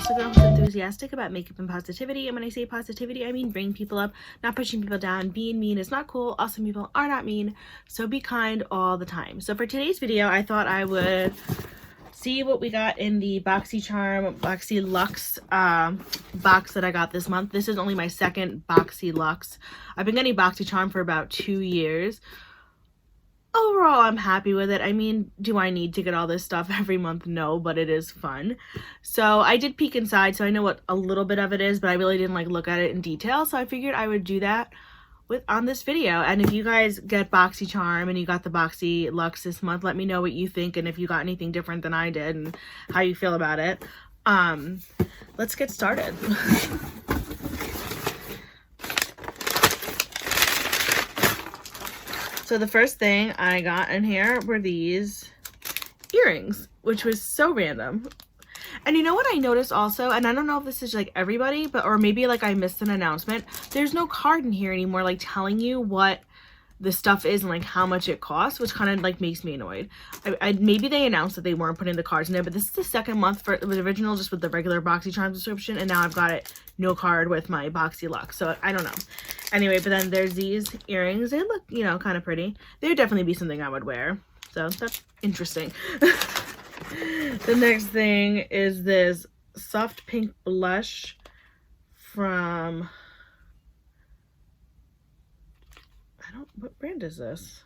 just a girl who's enthusiastic about makeup and positivity. And when I say positivity, I mean bring people up, not pushing people down. Being mean is not cool. Awesome people are not mean. So be kind all the time. So for today's video, I thought I would see what we got in the BoxyCharm Boxyluxe box that I got this month. This is only my second Boxyluxe. I've been getting BoxyCharm for about 2 years. Overall, I'm happy with it. I mean, do I need to get all this stuff every month? No, but it is fun. So I did peek inside, so I know what a little bit of it is, but I really didn't like look at it in detail. So I figured I would do that on this video. And if you guys get BoxyCharm and you got the Boxyluxe this month, let me know what you think and if you got anything different than I did and how you feel about it. Let's get started. So the first thing I got in here were these earrings, which was so random. And you know what I noticed also, and I don't know if this is like everybody, but or maybe like I missed an announcement, there's no card in here anymore like telling you what the stuff is and like how much it costs, which kind of like makes me annoyed. Maybe they announced that they weren't putting the cards in there, but this is the second month for it was original just with the regular BoxyCharm subscription, and now I've got it no card with my Boxyluxe, so I don't know. Anyway, but then there's these earrings. They look, you know, kind of pretty. They would definitely be something I would wear, so that's interesting. The next thing is this soft pink blush from, what brand is this?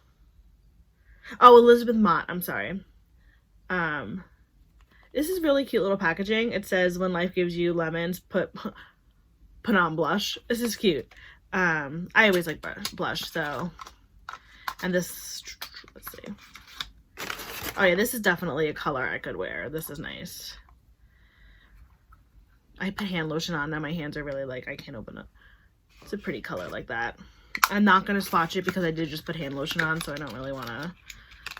Oh, Elizabeth Mott, I'm sorry. This is really cute little packaging. It says, when life gives you lemons, put on blush. This is cute. I always like blush, so. And this, let's see. Oh yeah, this is definitely a color I could wear. This is nice. I put hand lotion on now. My hands are really like, I can't open it. It's a pretty color like that. I'm not going to swatch it because I did just put hand lotion on, so I don't really want to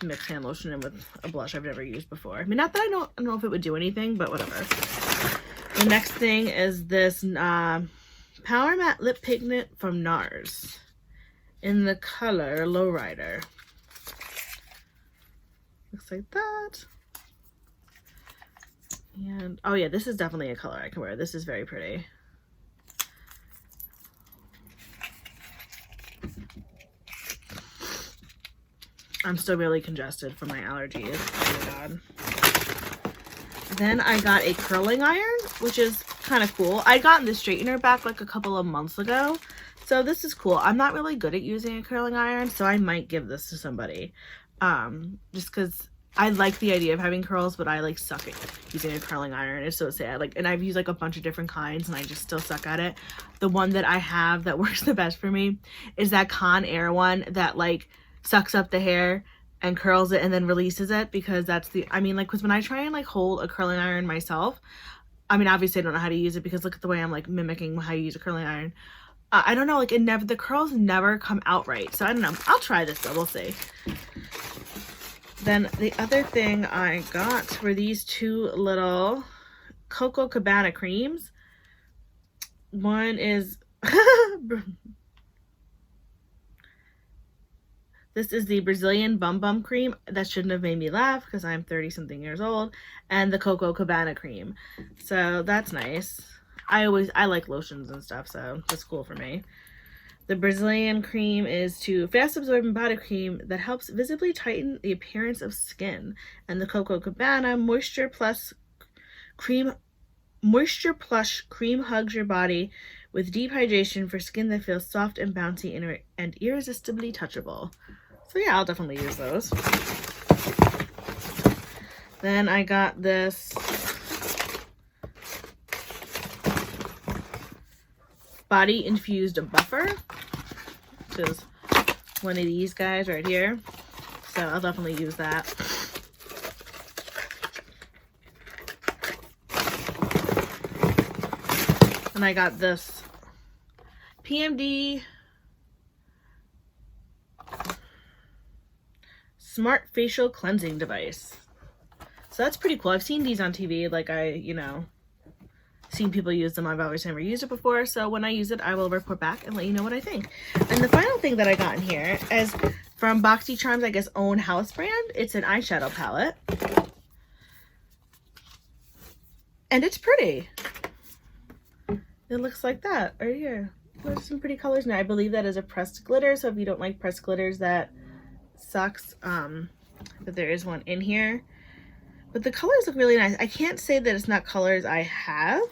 mix hand lotion in with a blush I've never used before. I mean, not that I don't know if it would do anything, but whatever. The next thing is this Power Matte Lip Pigment from NARS in the color Lowrider. Looks like that. And, oh yeah, this is definitely a color I can wear. This is very pretty. I'm still really congested from my allergies. Oh my god. Then I got a curling iron, which is kind of cool. I'd gotten the straightener back like a couple of months ago, so this is cool. I'm not really good at using a curling iron, so I might give this to somebody. Just because I like the idea of having curls, but I like suck at using a curling iron. It's so sad. Like, and I've used like a bunch of different kinds and I just still suck at it. The one that I have that works the best for me is that Conair one that like sucks up the hair and curls it and then releases it, because that's the, I mean, like, because when I try and like hold a curling iron myself, I mean, obviously I don't know how to use it because look at the way I'm like mimicking how you use a curling iron. I don't know, like the curls never come out right. So I don't know. I'll try this though. We'll see. Then the other thing I got were these two little Coco Cabana creams. One is this is the Brazilian Bum Bum cream. That shouldn't have made me laugh because I'm 30 something years old. And the Coco Cabana cream. So that's nice. I like lotions and stuff, so that's cool for me. The Brazilian cream is to fast absorbing body cream that helps visibly tighten the appearance of skin. And the Coco Cabana Moisture Plush cream hugs your body with deep hydration for skin that feels soft and bouncy and irresistibly touchable. So yeah, I'll definitely use those. Then I got this body infused buffer, which is one of these guys right here. So I'll definitely use that. And I got this PMD Smart Facial Cleansing Device. So that's pretty cool. I've seen these on TV, like seen people use them. I've always never used it before, so when I use it I will report back and let you know what I think. And the final thing that I got in here is from BoxyCharm's, I guess, own house brand. It's an eyeshadow palette and it's pretty. it looks like that right here. There's some pretty colors in there. I believe that is a pressed glitter, so if you don't like pressed glitters, that sucks. But there is one in here. But the colors look really nice. I can't say that it's not colors I have,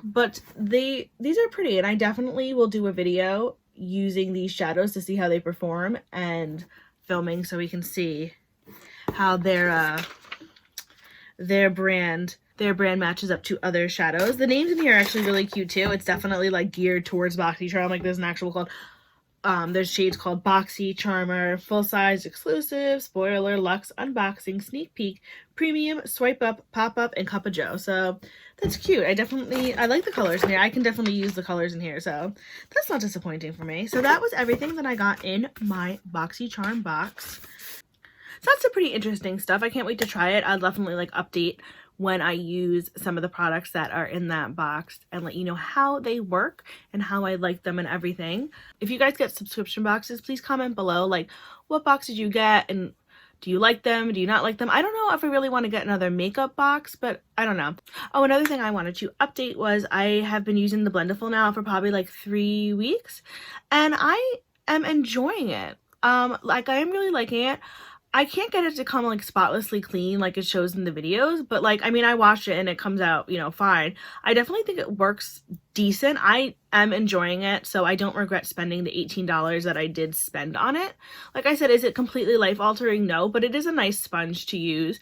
but these are pretty, and I definitely will do a video using these shadows to see how they perform and filming so we can see how their brand matches up to other shadows. The names in here are actually really cute too. It's definitely like geared towards boxycharm. Like there's an actual called there's shades called Boxycharmer, Full Size, Exclusive, Spoiler, Luxe, Unboxing, Sneak Peek, Premium, Swipe Up, Pop Up, and Cup of Joe. So that's cute. I like the colors in here. I can definitely use the colors in here, so that's not disappointing for me. So that was everything that I got in my Boxycharm box. So that's some pretty interesting stuff. I can't wait to try it. I'll definitely like update when I use some of the products that are in that box and let you know how they work and how I like them and everything. If you guys get subscription boxes, please comment below like what box did you get and do you like them? Do you not like them? I don't know if I really want to get another makeup box, but I don't know. Oh, another thing I wanted to update was I have been using the Blendiful now for probably like 3 weeks and I am enjoying it. Like I am really liking it. I can't get it to come like spotlessly clean like it shows in the videos, but like, I mean, I watch it and it comes out, you know, fine. I definitely think it works decent. I am enjoying it, so I don't regret spending the $18 that I did spend on it. Like I said, is it completely life-altering? No, but it is a nice sponge to use.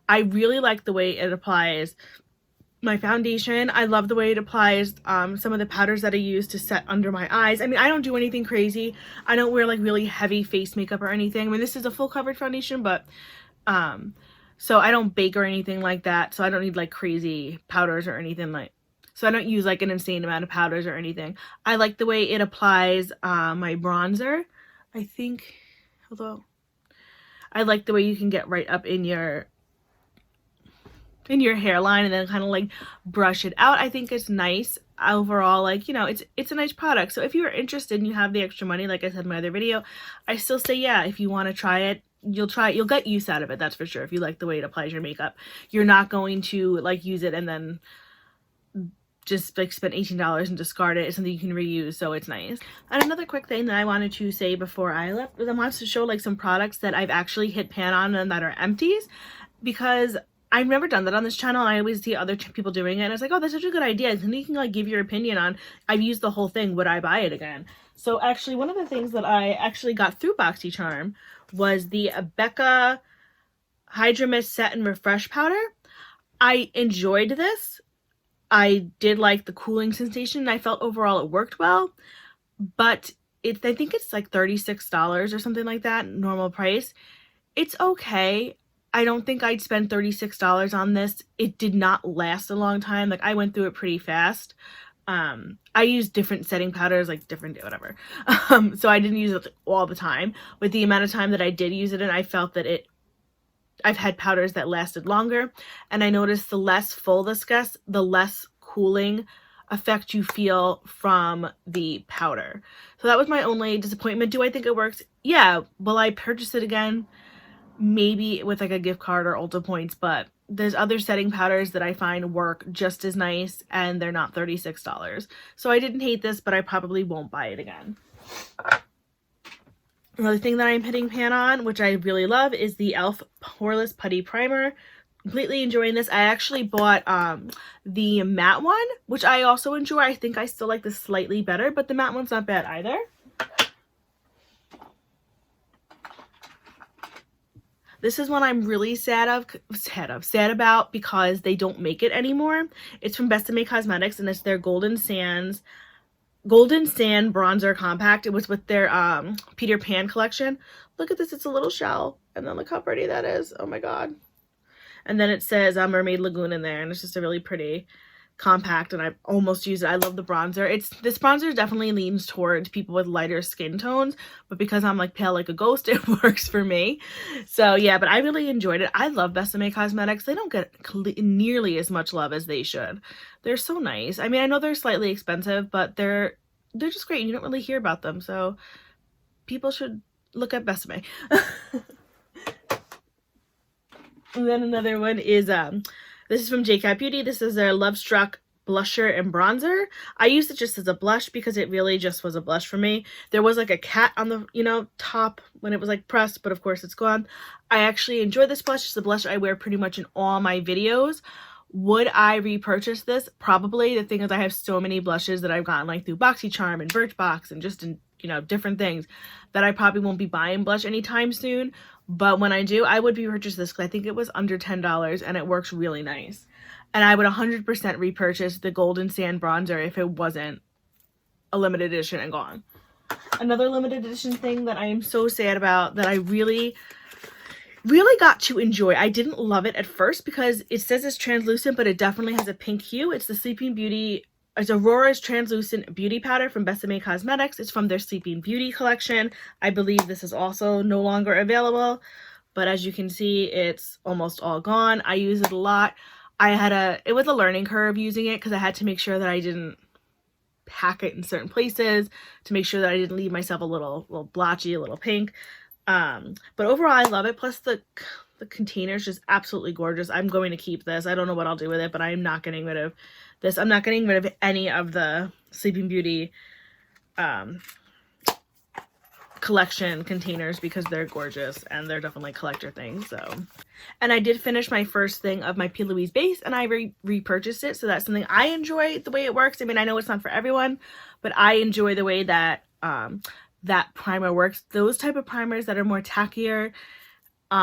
I really like the way it applies my foundation. I love the way it applies some of the powders that I use to set under my eyes. I mean, I don't do anything crazy. I don't wear like really heavy face makeup or anything. I mean, this is a full coverage foundation, but so I don't bake or anything like that. So I don't need like crazy powders or anything like, so I don't use like an insane amount of powders or anything. I like the way it applies my bronzer. I think, although I like the way you can get right up in your hairline and then kind of like brush it out. I think it's nice overall. Like, you know, it's a nice product. So if you are interested and you have the extra money, like I said in my other video, I still say, yeah, if you want to try it, you'll get use out of it. That's for sure. If you like the way it applies your makeup, you're not going to like use it and then just like spend $18 and discard it. It's something you can reuse, so it's nice. And another quick thing that I wanted to say before I left was I wanted to show like some products that I've actually hit pan on and that are empties, because I've never done that on this channel. I always see other people doing it and I was like, oh, that's such a good idea. And then you can like give your opinion on, I've used the whole thing, would I buy it again? So actually one of the things that I actually got through BoxyCharm was the Becca Hydra Mist Set and Refresh Powder. I enjoyed this. I did like the cooling sensation. I felt overall it worked well, but I think it's like $36 or something like that, normal price. It's okay. I don't think I'd spend $36 on this. It did not last a long time. Like I went through it pretty fast. I used different setting powders, like different whatever. So I didn't use it all the time. With the amount of time that I did use it in, I felt that I've had powders that lasted longer, and I noticed the less full this gets, the less cooling effect you feel from the powder. So that was my only disappointment. Do I think it works? Yeah. Will I purchase it again? Maybe with like a gift card or Ulta points, but there's other setting powders that I find work just as nice and they're not $36. So I didn't hate this, but I probably won't buy it again. Another thing that I'm hitting pan on, which I really love, is the e.l.f. Poreless Putty Primer. Completely enjoying this. I actually bought the matte one, which I also enjoy. I think I still like this slightly better, but the matte one's not bad either. This is one I'm really sad about because they don't make it anymore. It's from Besame Cosmetics and it's their Golden Sand Bronzer Compact. It was with their Peter Pan collection. Look at this, it's a little shell. And then look how pretty that is. Oh my god. And then it says Mermaid Lagoon in there, and it's just a really pretty compact, and I almost use it. I love the bronzer. This bronzer definitely leans towards people with lighter skin tones, but because I'm like pale like a ghost, it works for me. So yeah, but I really enjoyed it. I love Besame Cosmetics. They don't get nearly as much love as they should. They're so nice. I mean, I know they're slightly expensive, but they're just great. You don't really hear about them, so people should look at Besame. And then another one is this is from JCat Beauty. This is their Love Struck blusher and bronzer. I used it just as a blush because it really just was a blush for me. There was like a cat on the, you know, top when it was like pressed, but of course it's gone. I actually enjoy this blush. It's a blush I wear pretty much in all my videos. Would I repurchase this? Probably. The thing is, I have so many blushes that I've gotten like through BoxyCharm and Birchbox and just in, you know, different things that I probably won't be buying blush anytime soon. But when I do, I would repurchase this because I think it was under $10 and it works really nice. And I would 100% repurchase the Golden Sand Bronzer if it wasn't a limited edition and gone. Another limited edition thing that I am so sad about that I really got to enjoy. I didn't love it at first because it says it's translucent, but it definitely has a pink hue. It's the Sleeping Beauty, it's Aurora's Translucent Beauty Powder from Besame Cosmetics. It's from their Sleeping Beauty collection. I believe this is also no longer available, but as you can see, it's almost all gone. I use it a lot. It was a learning curve using it because I had to make sure that I didn't pack it in certain places to make sure that I didn't leave myself a little blotchy, a little pink. But overall, I love it. Plus the container is just absolutely gorgeous. I'm going to keep this. I don't know what I'll do with it, but I'm not getting rid of this. I'm not getting rid of any of the Sleeping Beauty collection containers because they're gorgeous and they're definitely collector things. So, and I did finish my first thing of my P. Louise base and I repurchased it. So that's something I enjoy the way it works. I mean, I know it's not for everyone, but I enjoy the way that that primer works. Those type of primers that are more tackier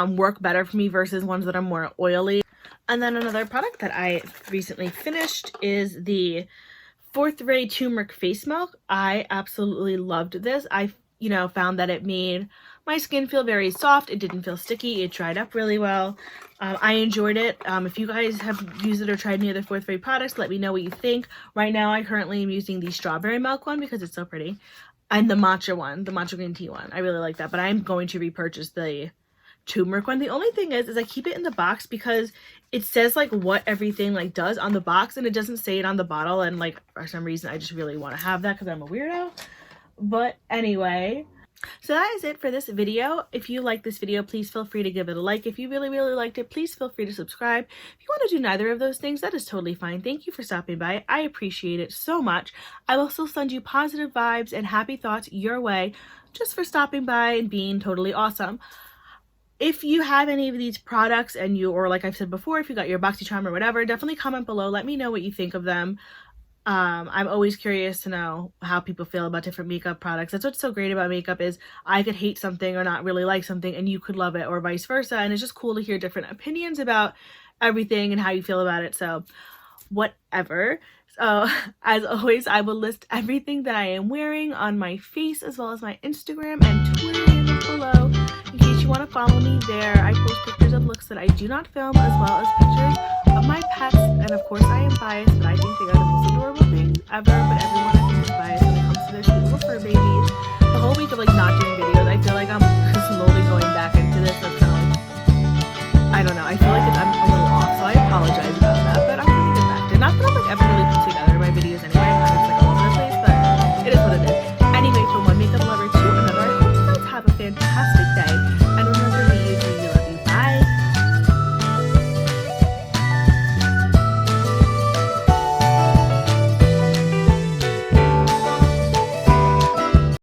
work better for me versus ones that are more oily. And then another product that I recently finished is the Fourth Ray Turmeric Face Milk. I absolutely loved this. I found that it made my skin feel very soft. It didn't feel sticky. It dried up really well. I enjoyed it. If you guys have used it or tried any other Fourth Ray products, let me know what you think. Right now, I currently am using the strawberry milk one because it's so pretty. And the matcha one, the matcha green tea one. I really like that, but I'm going to repurchase the turmeric one. The only thing is I keep it in the box because it says like what everything like does on the box and it doesn't say it on the bottle, and like for some reason I just really want to have that because I'm a weirdo. But anyway, so that is it for this video. If you like this video, please feel free to give it a like. If you really liked it, please feel free to subscribe. If you want to do neither of those things, that is totally fine. Thank you for stopping by. I appreciate it so much. I will still send you positive vibes and happy thoughts your way just for stopping by and being totally awesome. If you have any of these products and or like I've said before, if you got your BoxyCharm or whatever, definitely comment below. Let me know what you think of them. I'm always curious to know how people feel about different makeup products. That's what's so great about makeup is I could hate something or not really like something and you could love it, or vice versa. And it's just cool to hear different opinions about everything and how you feel about it. So whatever. So as always, I will list everything that I am wearing on my face as well as my Instagram and Twitter handle below in case you want to follow me there. I post pictures of looks that I do not film as well as pictures of my pets. And of course I am biased, but I think they are the most adorable things ever. But everyone I think is biased when it comes to their sweet little fur babies. The whole week of like not doing videos